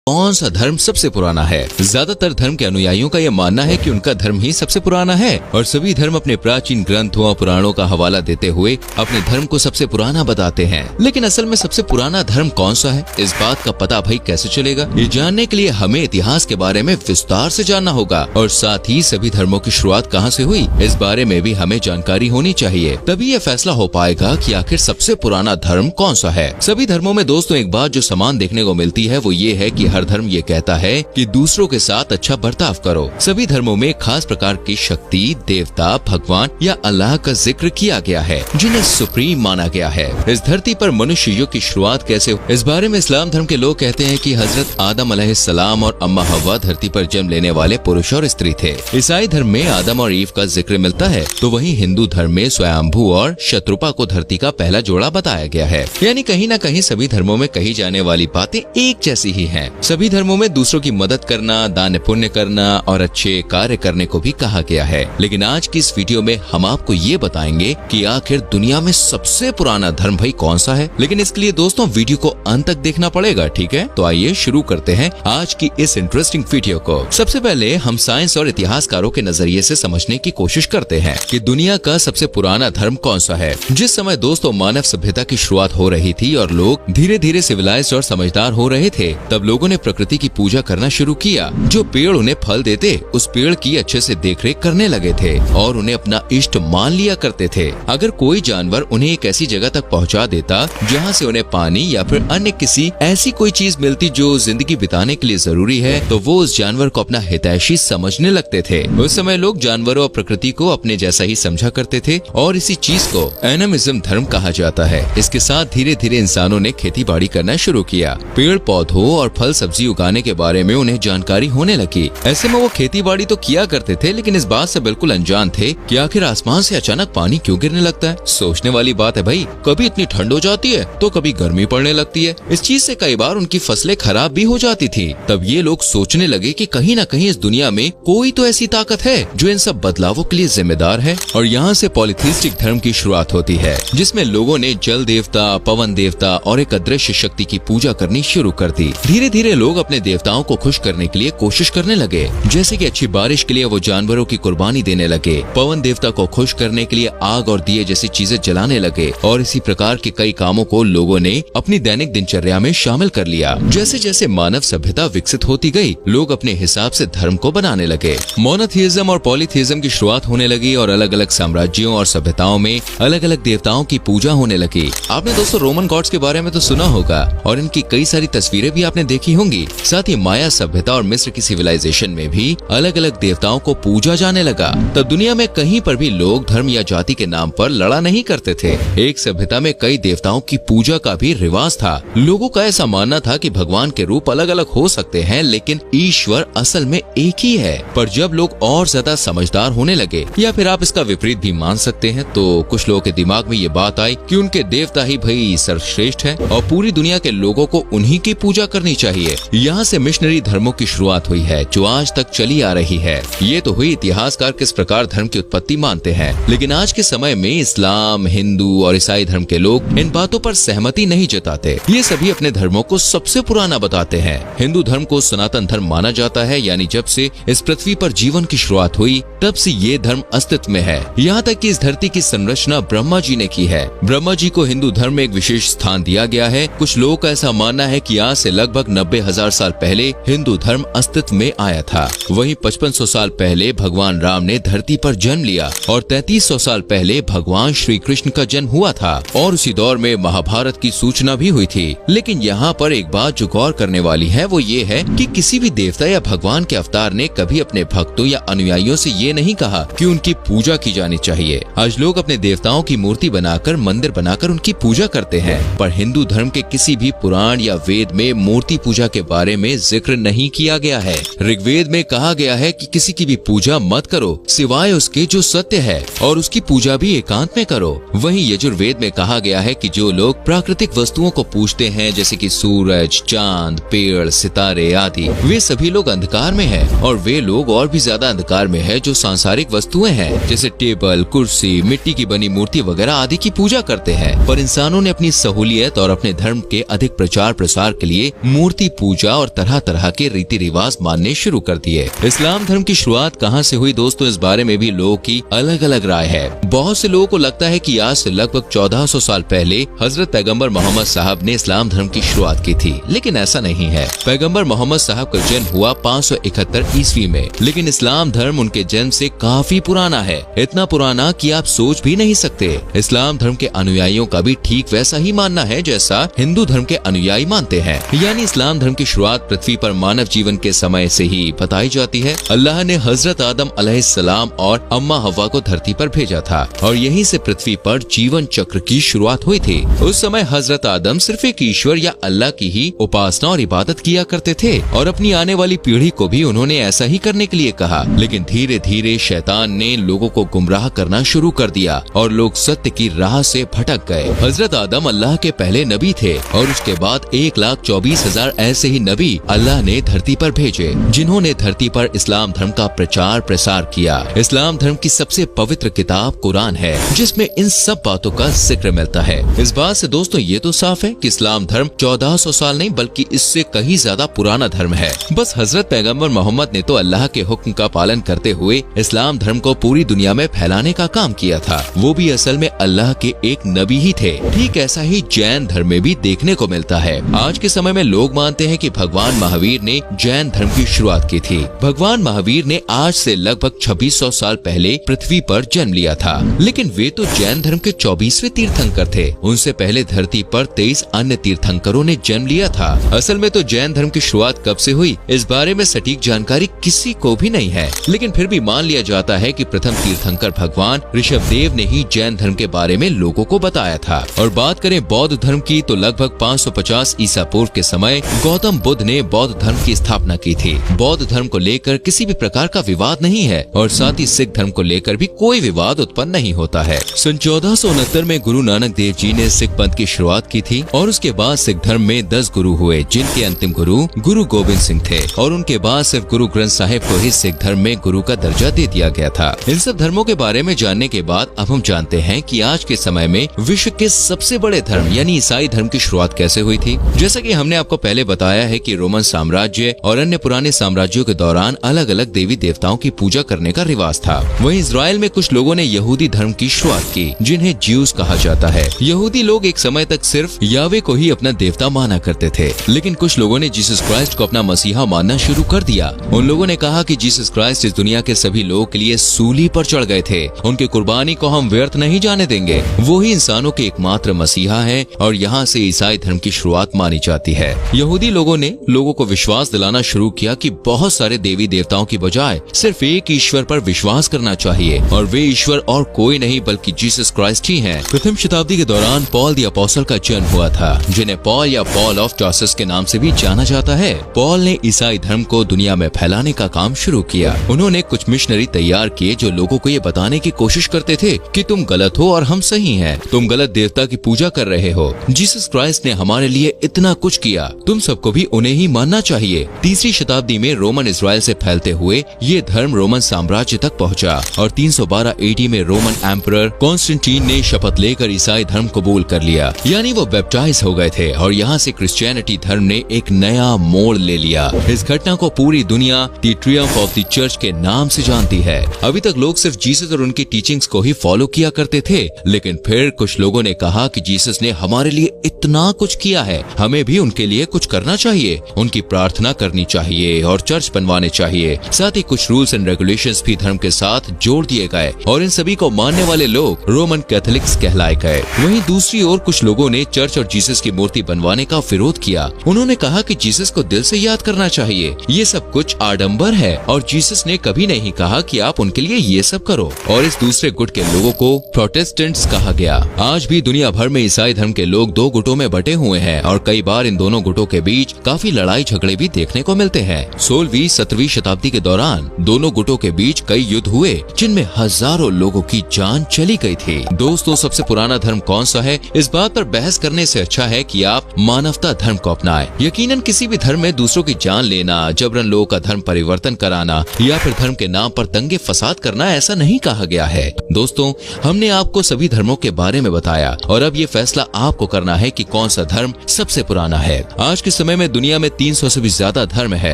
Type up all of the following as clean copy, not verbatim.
कौन सा धर्म सबसे पुराना है? ज्यादातर धर्म के अनुयायियों का यह मानना है कि उनका धर्म ही सबसे पुराना है और सभी धर्म अपने प्राचीन ग्रंथों और पुराणों का हवाला देते हुए अपने धर्म को सबसे पुराना बताते हैं। लेकिन असल में सबसे पुराना धर्म कौन सा है, इस बात का पता भाई कैसे चलेगा? ये जानने के लिए हमें इतिहास के बारे में विस्तार से जानना होगा और साथ ही सभी धर्मों की शुरुआत कहाँ से हुई, इस बारे में भी हमें जानकारी होनी चाहिए। तभी यह फैसला हो पाएगा कि आखिर सबसे पुराना धर्म कौन सा है। सभी धर्मों में दोस्तों एक बात जो समान देखने को मिलती है वो ये है कि हर धर्म ये कहता है कि दूसरों के साथ अच्छा बर्ताव करो। सभी धर्मों में खास प्रकार की शक्ति, देवता, भगवान या अल्लाह का जिक्र किया गया है जिन्हें सुप्रीम माना गया है। इस धरती पर मनुष्य युग की शुरुआत कैसे हुई, इस बारे में इस्लाम धर्म के लोग कहते हैं कि हजरत आदम अलैहिस्सलाम और अम्मा हव्वा धरती पर जन्म लेने वाले पुरुष और स्त्री थे। ईसाई धर्म में आदम और ईव का जिक्र मिलता है, तो वहीं हिंदू धर्म में स्वयंभू और शत्रुपा को धरती का पहला जोड़ा बताया गया है। यानी कहीं न कहीं सभी धर्मों में कही जाने वाली बातें एक जैसी ही हैं। सभी धर्मों में दूसरों की मदद करना, दान पुण्य करना और अच्छे कार्य करने को भी कहा गया है। लेकिन आज की इस वीडियो में हम आपको ये बताएंगे कि आखिर दुनिया में सबसे पुराना धर्म भाई कौन सा है। लेकिन इसके लिए दोस्तों वीडियो को अंत तक देखना पड़ेगा, ठीक है? तो आइए शुरू करते हैं आज की इस इंटरेस्टिंग वीडियो को। सबसे पहले हम साइंस और इतिहासकारों के नजरिए से समझने की कोशिश करते हैं कि दुनिया का सबसे पुराना धर्म कौन सा है। जिस समय दोस्तों मानव सभ्यता की शुरुआत हो रही थी और लोग धीरे धीरे सिविलाइज्ड और समझदार हो रहे थे, तब लोगों ने प्रकृति की पूजा करना शुरू किया। जो पेड़ उन्हें फल देते, उस पेड़ की अच्छे से देखरेख करने लगे थे और उन्हें अपना इष्ट मान लिया करते थे। अगर कोई जानवर उन्हें एक ऐसी जगह तक पहुंचा देता जहां से उन्हें पानी या फिर अन्य किसी ऐसी कोई चीज मिलती जो जिंदगी बिताने के लिए जरूरी है, तो वो उस जानवर को अपना हितैषी समझने लगते थे। उस समय लोग जानवरों और प्रकृति को अपने जैसा ही समझा करते थे और इसी चीज को एनिमिज्म धर्म कहा जाता है। इसके साथ धीरे धीरे इंसानों ने खेती बाड़ी करना शुरू किया। पेड़ पौधों और फल सब्जी उगाने के बारे में उन्हें जानकारी होने लगी। ऐसे में वो खेती बाड़ी तो किया करते थे, लेकिन इस बात से बिल्कुल अनजान थे कि आखिर आसमान से अचानक पानी क्यों गिरने लगता है। सोचने वाली बात है भाई, कभी इतनी ठंड हो जाती है तो कभी गर्मी पड़ने लगती है। इस चीज से कई बार उनकी फसलें खराब भी हो जाती थी। तब ये लोग सोचने लगे कि कहीं न कहीं इस दुनिया में कोई तो ऐसी ताकत है जो इन सब बदलावों के लिए जिम्मेदार है। और यहाँ से पॉलीथीस्टिक धर्म की शुरुआत होती है, जिसमें लोगों ने जल देवता, पवन देवता और एक अदृश्य शक्ति की पूजा करनी शुरू कर दी। धीरे धीरे लोग अपने देवताओं को खुश करने के लिए कोशिश करने लगे, जैसे कि अच्छी बारिश के लिए वो जानवरों की कुर्बानी देने लगे। पवन देवता को खुश करने के लिए आग और दिए जैसी चीजें जलाने लगे और इसी प्रकार के कई कामों को लोगों ने अपनी दैनिक दिनचर्या में शामिल कर लिया। जैसे जैसे मानव सभ्यता विकसित होती गई, लोग अपने हिसाब से धर्म को बनाने लगे। मोनोथीइज्म और पॉलीथीइज्म की शुरुआत होने लगी और अलग अलग साम्राज्यों और सभ्यताओं में अलग अलग देवताओं की पूजा होने लगी। आपने दोस्तों रोमन गॉड्स के बारे में तो सुना होगा और इनकी कई सारी तस्वीरें भी आपने देखी होंगी। साथ ही माया सभ्यता और मिस्र की सिविलाइजेशन में भी अलग अलग देवताओं को पूजा जाने लगा। तब दुनिया में कहीं पर भी लोग धर्म या जाति के नाम पर लड़ा नहीं करते थे। एक सभ्यता में कई देवताओं की पूजा का भी रिवाज था। लोगों का ऐसा मानना था कि भगवान के रूप अलग अलग हो सकते हैं, लेकिन ईश्वर असल में एक ही है। पर जब लोग और ज्यादा समझदार होने लगे, या फिर आप इसका विपरीत भी मान सकते हैं, तो कुछ लोगों के दिमाग में ये बात आई कि उनके देवता ही भाई सर्वश्रेष्ठ है और पूरी दुनिया के लोगों को उन्हीं की पूजा करनी चाहिए। यहाँ से मिशनरी धर्मों की शुरुआत हुई है, जो आज तक चली आ रही है। ये तो हुई इतिहासकार किस प्रकार धर्म की उत्पत्ति मानते हैं, लेकिन आज के समय में इस्लाम, हिंदू और ईसाई धर्म के लोग इन बातों पर सहमति नहीं जताते। ये सभी अपने धर्मों को सबसे पुराना बताते हैं। हिंदू धर्म को सनातन धर्म माना जाता है, यानी जब से इस पृथ्वी पर जीवन की शुरुआत हुई तब से ये धर्म अस्तित्व में है। यहाँ तक कि इस धरती की संरचना ब्रह्मा जी ने की है। ब्रह्मा जी को हिंदू धर्म में एक विशेष स्थान दिया गया है। कुछ लोगों का ऐसा मानना है कि आज से लगभग 90,000 साल पहले हिंदू धर्म अस्तित्व में आया था। वहीं 5500 साल पहले भगवान राम ने धरती पर जन्म लिया और 3300 साल पहले भगवान श्री कृष्ण का जन्म हुआ था और उसी दौर में महाभारत की सूचना भी हुई थी। लेकिन यहाँ पर एक बात जो गौर करने वाली है वो ये है कि किसी भी देवता या भगवान के अवतार ने कभी अपने भक्तों या अनुयायियों से ये नहीं कहा कि उनकी पूजा की जानी चाहिए। आज लोग अपने देवताओं की मूर्ति बनाकर, मंदिर बनाकर उनकी पूजा करते हैं, पर हिंदू धर्म के किसी भी पुराण या वेद में मूर्ति पूजा के बारे में जिक्र नहीं किया गया है। ऋग्वेद में कहा गया है कि किसी की भी पूजा मत करो सिवाय उसके जो सत्य है, और उसकी पूजा भी एकांत में करो। वहीं यजुर्वेद में कहा गया है कि जो लोग प्राकृतिक वस्तुओं को पूजते हैं, जैसे कि सूरज, चांद, पेड़, सितारे आदि, वे सभी लोग अंधकार में हैं और वे लोग और भी ज्यादा अंधकार में है जो सांसारिक वस्तुएं हैं, जैसे टेबल, कुर्सी, मिट्टी की बनी मूर्ति वगैरह आदि की पूजा करते हैं। पर इंसानों ने अपनी सहूलियत और अपने धर्म के अधिक प्रचार प्रसार के लिए मूर्ति पूजा और तरह तरह के रीति रिवाज मानने शुरू कर दिए। इस्लाम धर्म की शुरुआत कहाँ से हुई दोस्तों, इस बारे में भी लोगों की अलग अलग राय है। बहुत से लोगों को लगता है कि आज से लगभग 1400 साल पहले हजरत पैगंबर मोहम्मद साहब ने इस्लाम धर्म की शुरुआत की थी, लेकिन ऐसा नहीं है। पैगंबर मोहम्मद साहब का जन्म हुआ 571 ईस्वी में, लेकिन इस्लाम धर्म उनके जन्म से काफी पुराना है, इतना पुराना कि आप सोच भी नहीं सकते। इस्लाम धर्म के अनुयायियों का भी ठीक वैसा ही मानना है जैसा हिंदू धर्म के अनुयायी मानते हैं। यानी इस्लाम धर्म की शुरुआत पृथ्वी पर मानव जीवन के समय से ही बताई जाती है। अल्लाह ने हजरत आदम अलैहिस्सलाम और अम्मा हव्वा को धरती पर भेजा था और यहीं से पृथ्वी पर जीवन चक्र की शुरुआत हुई थी। उस समय हजरत आदम सिर्फ एक ईश्वर या अल्लाह की ही उपासना और इबादत किया करते थे और अपनी आने वाली पीढ़ी को भी उन्होंने ऐसा ही करने के लिए कहा। लेकिन धीरे धीरे शैतान ने लोगों को गुमराह करना शुरू कर दिया और लोग सत्य की राह से भटक गए। हजरत आदम अल्लाह के पहले नबी थे और उसके बाद 1,24,000 ऐसे ही नबी अल्लाह ने धरती पर भेजे, जिन्होंने धरती पर इस्लाम धर्म का प्रचार प्रसार किया। इस्लाम धर्म की सबसे पवित्र किताब कुरान है, जिसमें इन सब बातों का जिक्र मिलता है। इस बात से दोस्तों ये तो साफ है कि इस्लाम धर्म 1400 साल नहीं बल्कि इससे कहीं ज्यादा पुराना धर्म है। बस हजरत पैगंबर मोहम्मद ने तो अल्लाह के हुक्म का पालन करते हुए इस्लाम धर्म को पूरी दुनिया में फैलाने का काम किया था। वो भी असल में अल्लाह के एक नबी ही थे। ठीक ऐसा ही जैन धर्म में भी देखने को मिलता है। आज के समय में लोग मानते हैं कि भगवान महावीर ने जैन धर्म की शुरुआत की थी। भगवान महावीर ने आज से लगभग 2600 साल पहले पृथ्वी पर जन्म लिया था, लेकिन वे तो जैन धर्म के 24वें तीर्थंकर थे। उनसे पहले धरती पर 23 अन्य तीर्थंकरों ने जन्म लिया था। असल में तो जैन धर्म की शुरुआत कब से हुई इस बारे में सटीक जानकारी किसी को भी नहीं है, लेकिन फिर भी मान लिया जाता है कि प्रथम तीर्थंकर भगवान ऋषभदेव ने ही जैन धर्म के बारे में लोगों को बताया था। और बात करें बौद्ध धर्म की तो लगभग 550 ईसा पूर्व के समय गौतम बुद्ध ने बौद्ध धर्म की स्थापना की थी। बौद्ध धर्म को लेकर किसी भी प्रकार का विवाद नहीं है और साथ ही सिख धर्म को लेकर भी कोई विवाद उत्पन्न नहीं होता है। सन 1469 में गुरु नानक देव जी ने सिख पंथ की शुरुआत की थी और उसके बाद सिख धर्म में 10 गुरु हुए, जिनके अंतिम गुरु गुरु गोविंद सिंह थे और उनके बाद सिर्फ गुरु ग्रंथ साहिब को ही सिख धर्म में गुरु का दर्जा दे दिया गया था। इन सब धर्मों के बारे में जानने के बाद अब हम जानते हैं कि आज के समय में विश्व के सबसे बड़े धर्म यानी ईसाई धर्म की शुरुआत कैसे हुई थी। जैसा कि हमने आपको पहले बताया है कि रोमन साम्राज्य और अन्य पुराने साम्राज्यों के दौरान अलग अलग देवी देवताओं की पूजा करने का रिवाज था। वहीं इजराइल में कुछ लोगों ने यहूदी धर्म की शुरुआत की, जिन्हें ज्यूज कहा जाता है। यहूदी लोग एक समय तक सिर्फ यावे को ही अपना देवता माना करते थे, लेकिन कुछ लोगों ने जीसस क्राइस्ट को अपना मसीहा मानना शुरू कर दिया। उन लोगों ने कहा कि जीसस क्राइस्ट इस दुनिया के सभी लोगों के लिए सूली पर चढ़ गए थे, उनकी कुर्बानी को हम व्यर्थ नहीं जाने देंगे। वो ही इंसानों के एकमात्र मसीहा है और यहाँ से ईसाई धर्म की शुरुआत मानी जाती है। यहूदी लोगों ने लोगों को विश्वास दिलाना शुरू किया कि बहुत सारे देवी देवताओं की बजाय सिर्फ एक ईश्वर पर विश्वास करना चाहिए और वे ईश्वर और कोई नहीं बल्कि जीसस क्राइस्ट ही हैं। प्रथम शताब्दी के दौरान पॉल द अपोस्टल का जन्म हुआ था, जिन्हें पॉल या पॉल ऑफ टार्सस के नाम से भी जाना जाता है। पॉल ने ईसाई धर्म को दुनिया में फैलाने का काम शुरू किया। उन्होंने कुछ मिशनरी तैयार किए जो लोगों को ये बताने की कोशिश करते थे कि तुम गलत हो और हम सही हैं, तुम गलत देवता की पूजा कर रहे हो। जीसस क्राइस्ट ने हमारे लिए इतना कुछ किया, तुम सबको भी उन्हें ही मानना चाहिए। तीसरी शताब्दी में रोमन इजराइल से फैलते हुए ये धर्म रोमन साम्राज्य तक पहुंचा और 312 AD में रोमन एम्परर कॉन्स्टेंटीन ने शपथ लेकर ईसाई धर्म कबूल कर लिया, यानी वो बैप्टाइज हो गए थे और यहाँ से क्रिश्चियनिटी धर्म ने एक नया मोड़ ले लिया। इस घटना को पूरी दुनिया the Triumph of the church के नाम से जानती है। अभी तक लोग सिर्फ जीसस और उनकी टीचिंग्स को ही फॉलो किया करते थे, लेकिन फिर कुछ लोगों ने कहा कि जीसस ने हमारे लिए इतना कुछ किया है, हमें भी उनके लिए कुछ करना चाहिए, उनकी प्रार्थना करनी चाहिए और चर्च बनवाने चाहिए। साथ ही कुछ रूल्स एंड रेगुलेशंस भी धर्म के साथ जोड़ दिए गए और इन सभी को मानने वाले लोग रोमन कैथोलिक्स कहलाए गए। वहीं दूसरी ओर कुछ लोगों ने चर्च और जीसस की मूर्ति बनवाने का विरोध किया। उन्होंने कहा कि जीसस को दिल से याद करना चाहिए, ये सब कुछ आडंबर है और जीसस ने कभी नहीं कहा कि आप उनके लिए ये सब करो। और इस दूसरे गुट के लोगों को प्रोटेस्टेंट्स कहा गया। आज भी दुनिया भर में ईसाई धर्म के लोग दो गुटों में बटे हुए हैं और कई बार इन दोनों गुटों के बीच काफी लड़ाई झगड़े भी देखने को मिलते हैं। 16वीं 17वीं शताब्दी के दौरान दोनों गुटों के बीच कई युद्ध हुए, जिनमें हजारों लोगों की जान चली गई थी। दोस्तों, सबसे पुराना धर्म कौन सा है, इस बात पर बहस करने से अच्छा है कि आप मानवता धर्म को अपनाएं। यकीनन किसी भी धर्म में दूसरों की जान लेना, जबरन लोगों का धर्म परिवर्तन कराना या फिर धर्म के नाम पर दंगे फसाद करना ऐसा नहीं कहा गया है। दोस्तों, हमने आपको सभी धर्मों के बारे में बताया और अब ये फैसला आपको करना है कि कौन सा धर्म सबसे पुराना है। आज के समय में दुनिया में 300 से भी ज्यादा धर्म है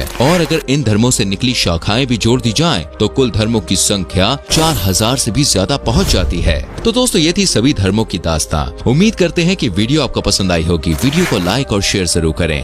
और अगर इन धर्मों से निकली शाखाएं भी जोड़ दी जाएं, तो कुल धर्मों की संख्या 4000 से भी ज्यादा पहुंच जाती है। तो दोस्तों ये थी सभी धर्मों की दास्तां। उम्मीद करते हैं कि वीडियो आपको पसंद आई होगी। वीडियो को लाइक और शेयर जरूर करें।